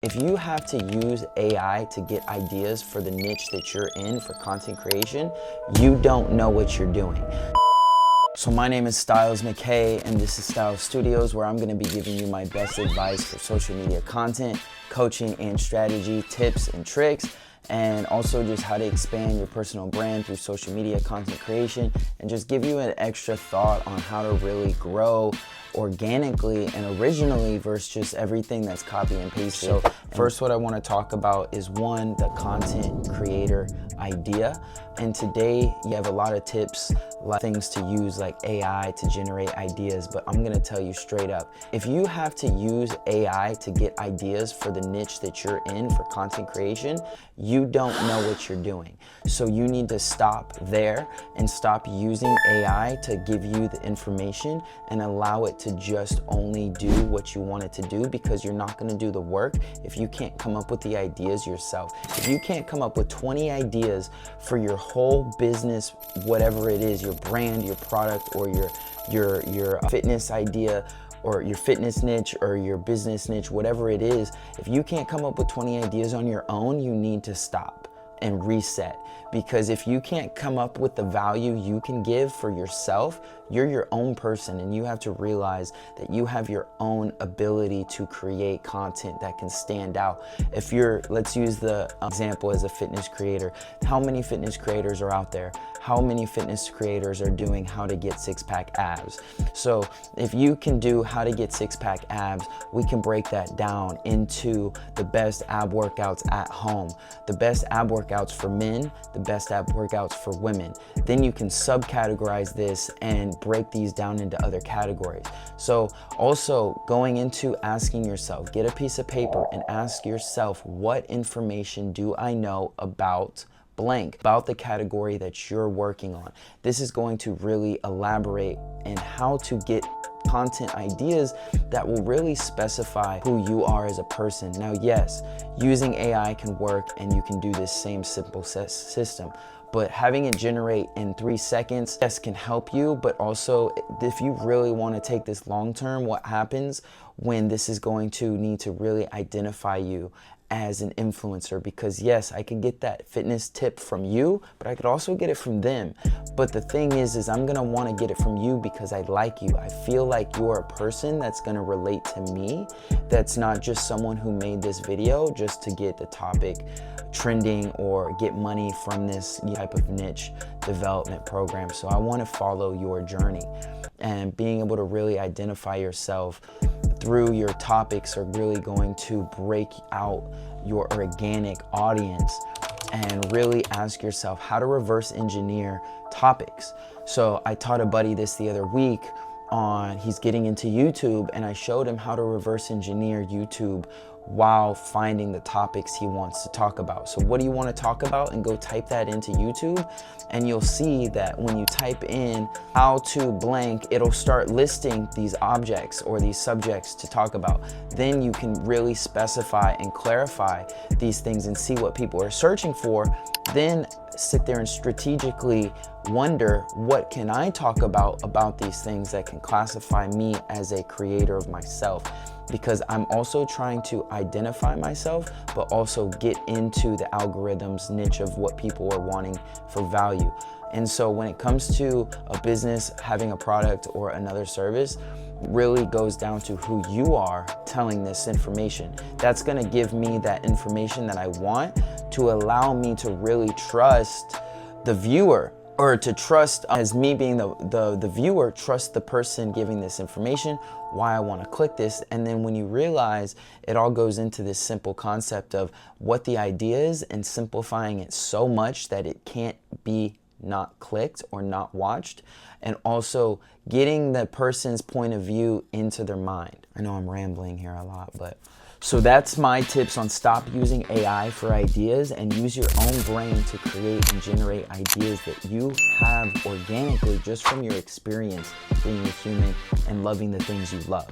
If you have to use AI to get ideas for the niche that you're in for content creation, you don't know what you're doing. So my name is Styles McKay and this is Styles Studios, where I'm going to be giving you my best advice for social media content, coaching and strategy, tips and tricks, and also just how to expand your personal brand through social media content creation, and just give you an extra thought on how to really grow organically and originally versus just everything that's copy and pasted. So first, what I want to talk about is one, the content creator idea. And today you have a lot of tips, a lot of things to use like AI to generate ideas, but I'm going to tell you straight up, if you have to use AI to get ideas for the niche that you're in for content creation, you don't know what you're doing. So you need to stop there and stop using AI to give you the information and allow it to just only do what you want it to do, because you're not going to do the work if you can't come up with the ideas yourself. If you can't come up with 20 ideas for your whole business, whatever it is, your brand, your product, or your fitness idea, or your fitness niche, or your business niche, whatever it is, if you can't come up with 20 ideas on your own, you need to stop and reset. Because if you can't come up with the value you can give for yourself, you're your own person, and you have to realize that you have your own ability to create content that can stand out. If you're, let's use the example as a fitness creator, how many fitness creators are out there? How many fitness creators are doing how to get six-pack abs? So if you can do how to get six-pack abs, we can break that down into the best ab workouts at home, the best ab workouts for men, the best ab workouts for women. Then you can subcategorize this and break these down into other categories. So also going into asking yourself, get a piece of paper and ask yourself, what information do I know about blank, about the category that you're working on? This is going to really elaborate in how to get content ideas that will really specify who you are as a person. Now, yes, using AI can work and you can do this same simple system, but having it generate in 3 seconds, yes, can help you, but also if you really want to take this long term, what happens when this is going to need to really identify you as an influencer? Because yes, I can get that fitness tip from you, but I could also get it from them. But the thing is I'm gonna wanna get it from you because I like you. I feel like you're a person that's gonna relate to me, that's not just someone who made this video just to get the topic trending or get money from this type of niche development program. So I wanna follow your journey, and being able to really identify yourself through your topics are really going to break out your organic audience, and really ask yourself how to reverse engineer topics. So I taught a buddy this the other week he's getting into YouTube, and I showed him how to reverse engineer YouTube while finding the topics he wants to talk about. So what do you want to talk about? And go type that into YouTube, and you'll see that when you type in how to blank, it'll start listing these objects or these subjects to talk about. Then you can really specify and clarify these things and see what people are searching for. Then sit there and strategically wonder, what can I talk about these things that can classify me as a creator of myself? Because I'm also trying to identify myself, but also get into the algorithm's niche of what people are wanting for value. And so when it comes to a business, having a product or another service, really goes down to who you are telling this information. That's gonna give me that information that I want to allow me to really trust the viewer, or to trust, as me being the viewer, trust the person giving this information, why I want to click this. And then when you realize, it all goes into this simple concept of what the idea is and simplifying it so much that it can't be not clicked or not watched, and also getting the person's point of view into their mind. I know I'm rambling here a lot, but so that's my tips on stop using AI for ideas and use your own brain to create and generate ideas that you have organically just from your experience being a human and loving the things you love.